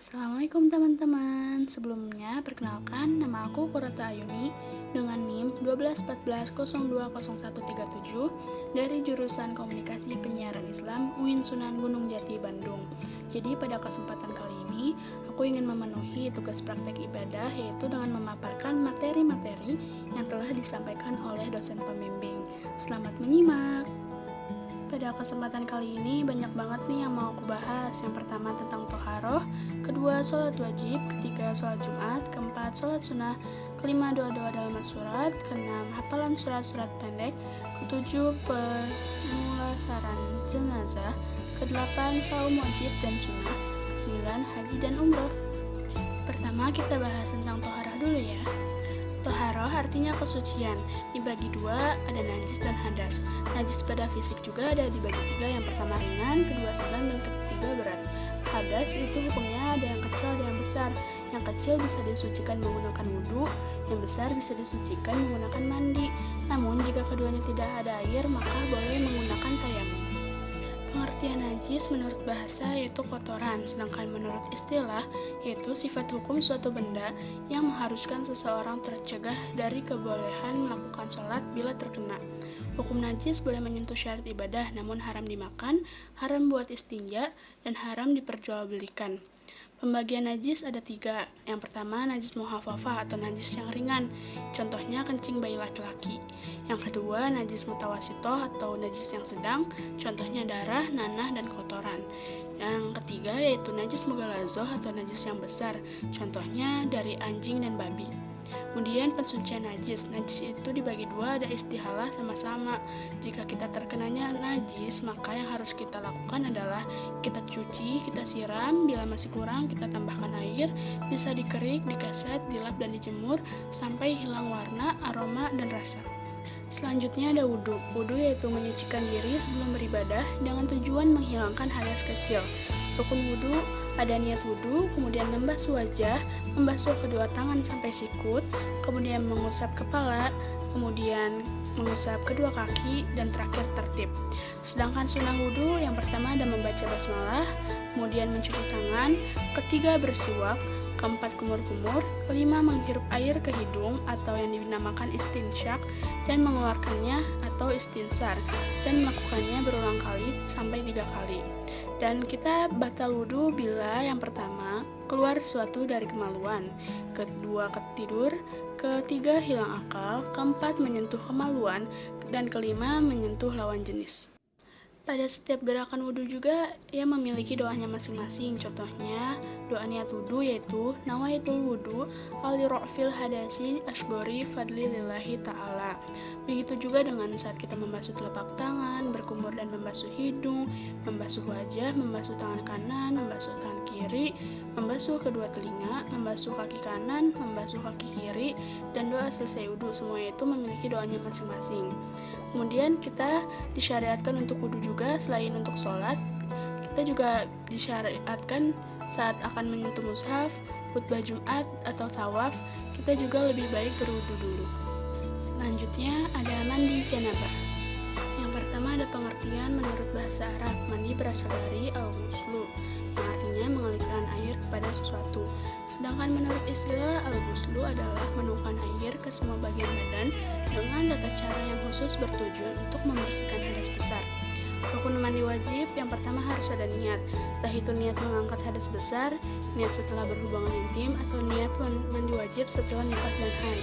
Assalamualaikum teman-teman. Sebelumnya, perkenalkan nama aku Kurata Ayuni dengan NIM 1214020137 dari jurusan Komunikasi Penyiaran Islam UIN Sunan Gunung Jati, Bandung. Jadi pada kesempatan kali ini, aku ingin memenuhi tugas praktek ibadah yaitu dengan memaparkan materi-materi yang telah disampaikan oleh dosen pembimbing. Selamat menyimak. Pada kesempatan kali ini banyak banget nih yang mau aku bahas. Yang pertama tentang toharoh, kedua sholat wajib, ketiga sholat Jumat, keempat sholat sunnah, kelima doa-doa dalam surat, keenam hafalan surat-surat pendek, ketujuh pemulasaran jenazah, kedelapan saum wajib dan sunnah, kesembilan haji dan umroh. Pertama kita bahas tentang toharoh dulu ya. Toharoh artinya kesucian. Dibagi dua, ada najis dan hadas. Najis pada fisik juga ada dibagi tiga. Yang pertama ringan, kedua sedang, dan ketiga berat. Hadas itu hukumnya ada yang kecil, ada yang besar. Yang kecil bisa disucikan menggunakan wudhu, yang besar bisa disucikan menggunakan mandi. Namun jika keduanya tidak ada air, maka boleh menggunakan tayamum. Pengertian najis menurut bahasa yaitu kotoran, sedangkan menurut istilah yaitu sifat hukum suatu benda yang mengharuskan seseorang tercegah dari kebolehan melakukan sholat bila terkena. Hukum najis boleh menyentuh syarat ibadah, namun haram dimakan, haram buat istinja, dan haram diperjualbelikan. Pembagian najis ada tiga. Yang pertama, najis muhafafah atau najis yang ringan. Contohnya kencing bayi laki-laki. Yang kedua, najis mutawasitoh atau najis yang sedang. Contohnya darah, nanah, dan kotoran. Yang ketiga yaitu najis mughalazoh atau najis yang besar. Contohnya dari anjing dan babi. Kemudian pensucian najis. Najis itu dibagi dua, ada istihalah sama-sama. Jika kita terkenanya najis, maka yang harus kita lakukan adalah kita cuci, kita siram, bila masih kurang kita tambahkan air, bisa dikerik, dikeset, dilap dan dijemur sampai hilang warna, aroma, dan rasa. Selanjutnya ada wudhu. Wudhu yaitu menyucikan diri sebelum beribadah dengan tujuan menghilangkan hadas kecil. Rukun wudhu ada niat wudhu, kemudian membasuh wajah, membasuh kedua tangan sampai sikut, kemudian mengusap kepala, kemudian mengusap kedua kaki, dan terakhir tertib. Sedangkan sunnah wudhu yang pertama ada membaca basmalah, kemudian mencuci tangan, ketiga bersiwak, keempat kumur-kumur, kelima menghirup air ke hidung atau yang dinamakan istinsyak dan mengeluarkannya atau istinsar dan melakukannya berulang kali sampai 3 kali. Dan kita batal wudhu bila yang pertama keluar sesuatu dari kemaluan, kedua ketidur, ketiga hilang akal, keempat menyentuh kemaluan, dan kelima menyentuh lawan jenis. Pada setiap gerakan wudhu juga ia memiliki doanya masing-masing. Contohnya doa niat wudhu yaitu nawaitul wudhu alirofil hadasi ashgori fadli lillahi ta'ala. Begitu juga dengan saat kita membasuh telapak tangan, berkumur dan membasuh hidung, membasuh wajah, membasuh tangan kanan, membasuh tangan kiri, membasuh kedua telinga, membasuh kaki kanan, membasuh kaki kiri, dan doa selesai wudhu. Semua itu memiliki doanya masing-masing. Kemudian kita disyariatkan untuk wudhu juga selain untuk sholat. Kita juga disyariatkan saat akan menyentuh mushaf, khutbah Jumat, atau tawaf. Kita juga lebih baik berwudhu dulu. Selanjutnya ada mandi janabah. Yang pertama ada pengertian menurut bahasa Arab. Mandi berasal dari al-ghuslu, yang artinya mengalirkan air kepada sesuatu. Sedangkan menurut istilah al-ghuslu adalah menuangkan air ke semua bagian badan dengan tata cara yang khusus bertujuan untuk membersihkan hadas besar. Rukun mandi wajib yang pertama harus ada niat, entah itu niat mengangkat hadas besar, niat setelah berhubungan intim, atau niat mandi wajib setelah nifas dan haid.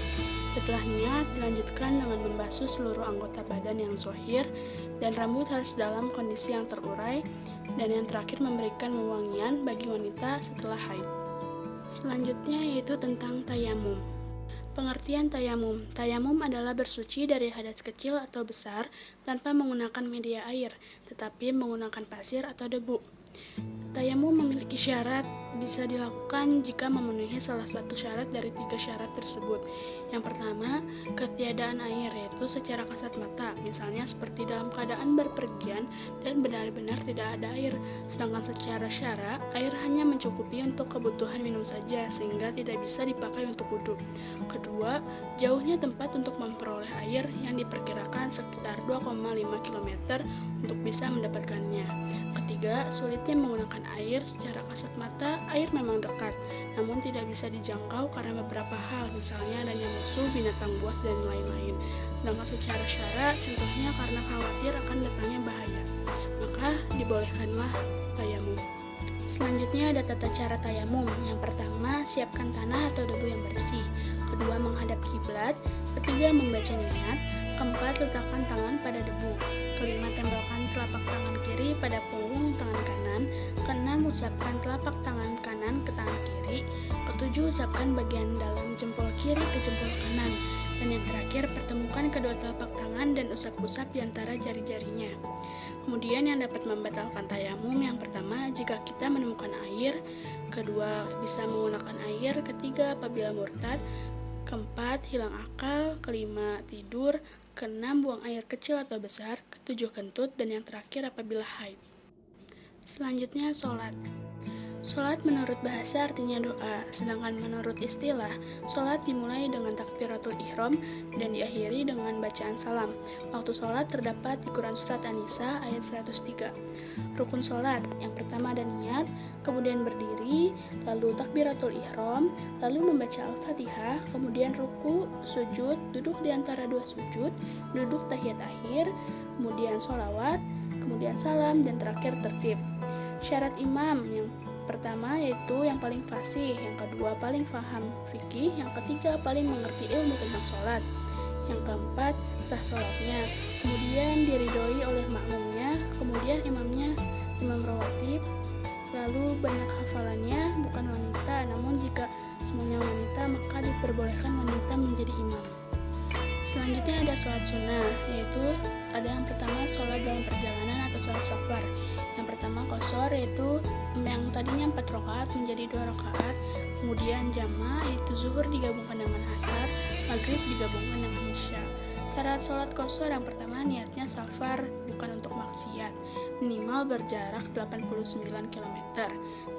Setelah niat, dilanjutkan dengan membasuh seluruh anggota badan yang zahir, dan rambut harus dalam kondisi yang terurai, dan yang terakhir memberikan wewangian bagi wanita setelah haid. Selanjutnya yaitu tentang tayamum. Pengertian tayamum. Tayamum adalah bersuci dari hadas kecil atau besar tanpa menggunakan media air, tetapi menggunakan pasir atau debu. Tayamum memiliki syarat, bisa dilakukan jika memenuhi salah satu syarat dari 3 syarat tersebut. Yang pertama, ketiadaan air, yaitu secara kasat mata, misalnya seperti dalam keadaan berpergian dan benar-benar tidak ada air. Sedangkan secara syara, air hanya mencukupi untuk kebutuhan minum saja, sehingga tidak bisa dipakai untuk wudhu. Kedua, jauhnya tempat untuk memperoleh air yang diperkirakan sekitar 2,5 km untuk bisa mendapatkannya. Ketiga, sulitnya menggunakan air secara kasat mata. Air fisik memang dekat, namun tidak bisa dijangkau karena beberapa hal, misalnya adanya musuh, binatang buas, dan lain-lain. Sedangkan secara syara, contohnya karena khawatir akan datangnya bahaya, maka dibolehkanlah tayamum. Selanjutnya ada tata cara tayamum. Yang pertama, siapkan tanah atau debu yang bersih. Kedua, menghadap kiblat. Ketiga, membaca niat. Keempat, letakkan tangan pada debu. Kelima, tempelkan telapak tangan kiri pada punggung tangan kanan. Keenam, usapkan telapak tangan kanan ke tangan kiri. Ketujuh, usapkan bagian dalam jempol kiri ke jempol kanan. Dan yang terakhir, pertemukan kedua telapak tangan dan usap-usap di antara jari-jarinya. Kemudian yang dapat membatalkan tayamum, yang pertama, jika kita menemukan air. Kedua, bisa menggunakan air. Ketiga, apabila murtad. Keempat, hilang akal. Kelima, tidur. Keenam, buang air kecil atau besar. Ketujuh, kentut. Dan yang terakhir, apabila haid. Selanjutnya, sholat. Sholat menurut bahasa artinya doa, sedangkan menurut istilah, sholat dimulai dengan takbiratul ihram dan diakhiri dengan bacaan salam. Waktu sholat terdapat di Quran Surat An-Nisa ayat 103. Rukun sholat, yang pertama ada niat, kemudian berdiri, lalu takbiratul ihram, lalu membaca Al-Fatihah, kemudian ruku, sujud, duduk di antara dua sujud, duduk tahiyat akhir, kemudian sholawat, kemudian salam, dan terakhir tertib. Syarat imam, yang pertama yaitu yang paling fasih, yang kedua paling paham fikih, yang ketiga paling mengerti ilmu tentang sholat, yang keempat sah sholatnya, kemudian diridhoi oleh makmumnya, kemudian imamnya imam rawatib, lalu banyak hafalannya, bukan wanita, namun jika semuanya wanita maka diperbolehkan wanita menjadi imam. Selanjutnya ada sholat sunnah, yaitu ada yang pertama sholat dalam perjalanan atau sholat safar. Yang pertama qashar, yaitu yang tadinya 4 rakaat menjadi 2 rakaat. Kemudian jama', yaitu zuhur digabungkan dengan asar, maghrib digabungkan dengan isya. Syarat sholat qashar yang pertama, niatnya safar, bukan untuk maksiat, minimal berjarak 89 km,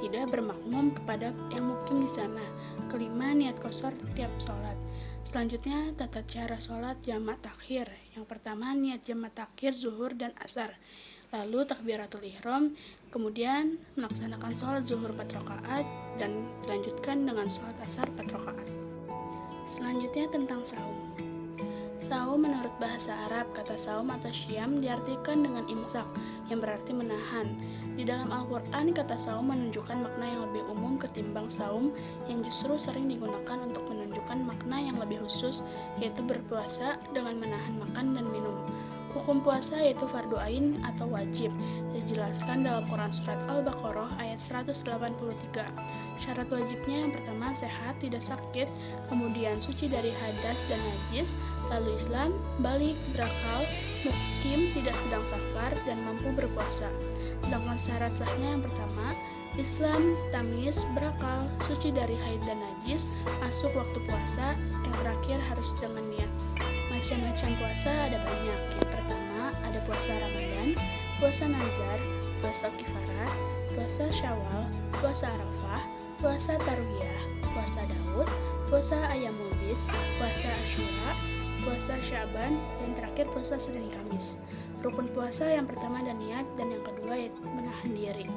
tidak bermakmum kepada yang mukim di sana. Kelima, niat qashar tiap sholat. Selanjutnya, tata cara sholat jamak takhir. Yang pertama, niat jamak takhir zuhur dan asar. Lalu takbiratul ihram, kemudian melaksanakan sholat zuhur 4 rakaat dan dilanjutkan dengan sholat asar 4 rakaat. Selanjutnya tentang saum. Saum menurut bahasa Arab, kata saum atau syam diartikan dengan imsak, yang berarti menahan. Di dalam Al-Quran, kata saum menunjukkan makna yang lebih umum ketimbang saum, yang justru sering digunakan untuk menunjukkan makna yang lebih khusus, yaitu berpuasa dengan menahan makan dan minum. Hukum puasa yaitu fardu ain atau wajib, dijelaskan dalam Quran Surat Al-Baqarah ayat 183. Syarat wajibnya yang pertama sehat, tidak sakit, kemudian suci dari hadas dan najis, lalu Islam, balik, berakal, mukim, tidak sedang safar, dan mampu berpuasa. Sedangkan syarat sahnya yang pertama, Islam, tamis, berakal, suci dari haid dan najis, masuk waktu puasa, yang terakhir harus dengan niat. Macam-macam puasa ada banyak. Yang pertama ada puasa Ramadan, puasa Nazar, puasa Kifarat, puasa Syawal, puasa Arafah, puasa Tarwiyah, puasa Daud, puasa Ayyamul Bid, puasa Asyura, puasa Syaban, dan terakhir puasa Senin Kamis. Rukun puasa yang pertama ada niat, dan yang kedua yaitu menahan diri.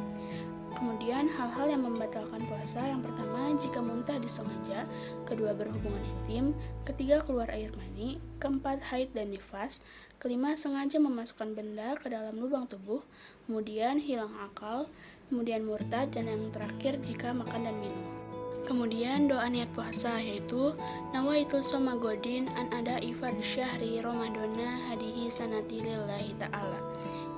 Kemudian hal-hal yang membatalkan puasa, yang pertama jika muntah disengaja, kedua berhubungan intim, ketiga keluar air mani, keempat haid dan nifas, kelima sengaja memasukkan benda ke dalam lubang tubuh, kemudian hilang akal, kemudian murtad, dan yang terakhir jika makan dan minum. Kemudian doa niat puasa yaitu nawaitu soma godin an ada ifad syahri ramadana hadihi sanati lillahi ta'ala.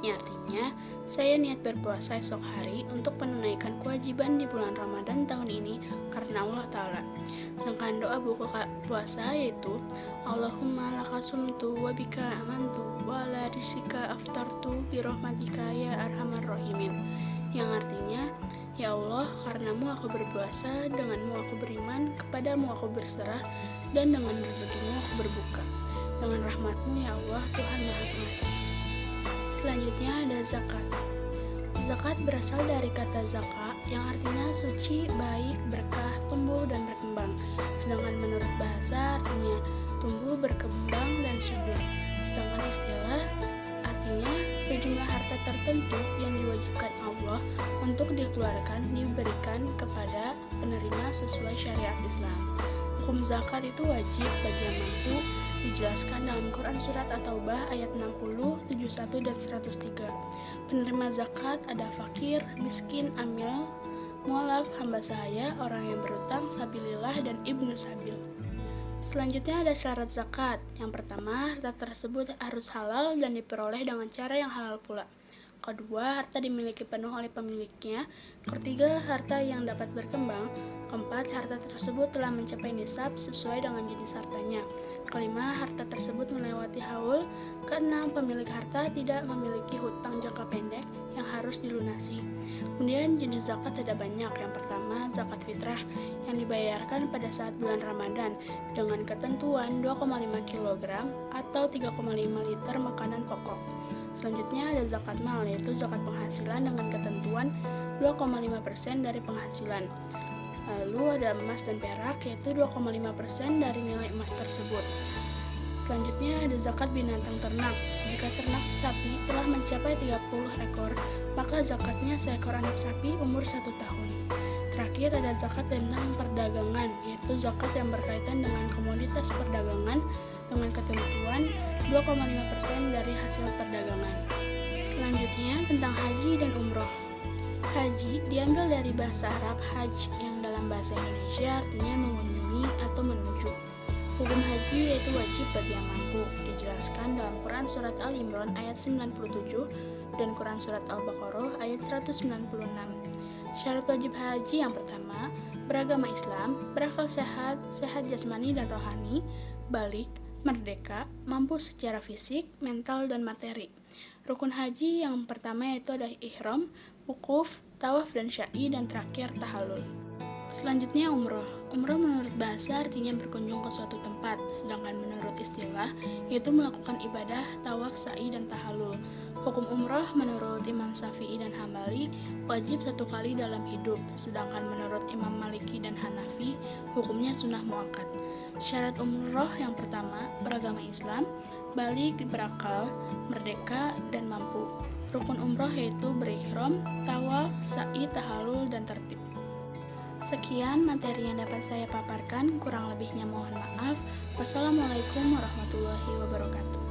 Ini artinya, saya niat berpuasa esok hari untuk menunaikan kewajiban di bulan Ramadan tahun ini karena Allah Ta'ala. Sedangkan doa buka puasa yaitu Allahumma laka sumtu wa bika amantu wa ala rizika aftartu birahmatika ya arhamar rahimin. Yang artinya, ya Allah, karenamu aku berpuasa, denganmu aku beriman, kepadamu aku berserah, dan dengan rezekimu aku berbuka. Dengan rahmatmu ya Allah, Tuhan Maha Pengasih. Selanjutnya ada zakat. Zakat berasal dari kata zaka yang artinya suci, baik, berkah, tumbuh, dan berkembang. Sedangkan menurut bahasa artinya tumbuh, berkembang, dan subur. Sedangkan istilah artinya sejumlah harta tertentu yang diwajibkan Allah untuk dikeluarkan diberikan kepada sesuai syariat Islam. Hukum zakat itu wajib bagi yang mampu, dijelaskan dalam Quran Surat At-Taubah ayat 60, 71, dan 103. Penerima zakat ada fakir, miskin, amil, mualaf, hamba sahaya, orang yang berutang, sabilillah, dan ibnu sabil. Selanjutnya ada syarat zakat. Yang pertama, harta tersebut harus halal dan diperoleh dengan cara yang halal pula. Kedua, harta dimiliki penuh oleh pemiliknya. Ketiga, harta yang dapat berkembang. Keempat, harta tersebut telah mencapai nisab sesuai dengan jenis hartanya. Kelima, harta tersebut melewati haul. Keenam, pemilik harta tidak memiliki hutang jangka pendek yang harus dilunasi. Kemudian jenis zakat ada banyak. Yang pertama, zakat fitrah yang dibayarkan pada saat bulan Ramadan dengan ketentuan 2,5 kg atau 3,5 liter makanan pokok. Selanjutnya ada zakat mal, yaitu zakat penghasilan dengan ketentuan 2,5% dari penghasilan. Lalu ada emas dan perak, yaitu 2,5% dari nilai emas tersebut. Selanjutnya ada zakat binatang ternak. Jika ternak sapi telah mencapai 30 ekor, maka zakatnya seekor anak sapi umur 1 tahun. Terakhir ada zakat tentang perdagangan, yaitu zakat yang berkaitan dengan komoditas perdagangan dengan ketentuan 2,5% dari hasil perdagangan. Selanjutnya tentang haji dan umroh. Haji diambil dari bahasa Arab hajj yang dalam bahasa Indonesia artinya mengunjungi atau menuju. Hukum haji yaitu wajib bagi yang mampu, dijelaskan dalam Quran Surat Al-Imran ayat 97 dan Quran Surat Al-Baqarah ayat 196. Syarat wajib haji yang pertama, beragama Islam, berakal sehat, sehat jasmani dan rohani, balik, merdeka, mampu secara fisik, mental, dan materi. Rukun haji yang pertama yaitu ada ihram, wukuf, tawaf dan syai, dan terakhir tahallul. Selanjutnya umroh. Umroh menurut bahasa artinya berkunjung ke suatu tempat, sedangkan menurut istilah yaitu melakukan ibadah, tawaf, sa'i, dan tahallul. Hukum umroh menurut Imam Syafi'i dan Hambali wajib 1 kali dalam hidup, sedangkan menurut Imam Maliki dan Hanafi hukumnya sunnah muakkad. Syarat umroh yang pertama, beragama Islam, balik, berakal, merdeka, dan mampu. Rukun umroh yaitu berihram, tawaf, sa'i, tahallul, dan tertib. Sekian materi yang dapat saya paparkan, kurang lebihnya mohon maaf. Wassalamualaikum warahmatullahi wabarakatuh.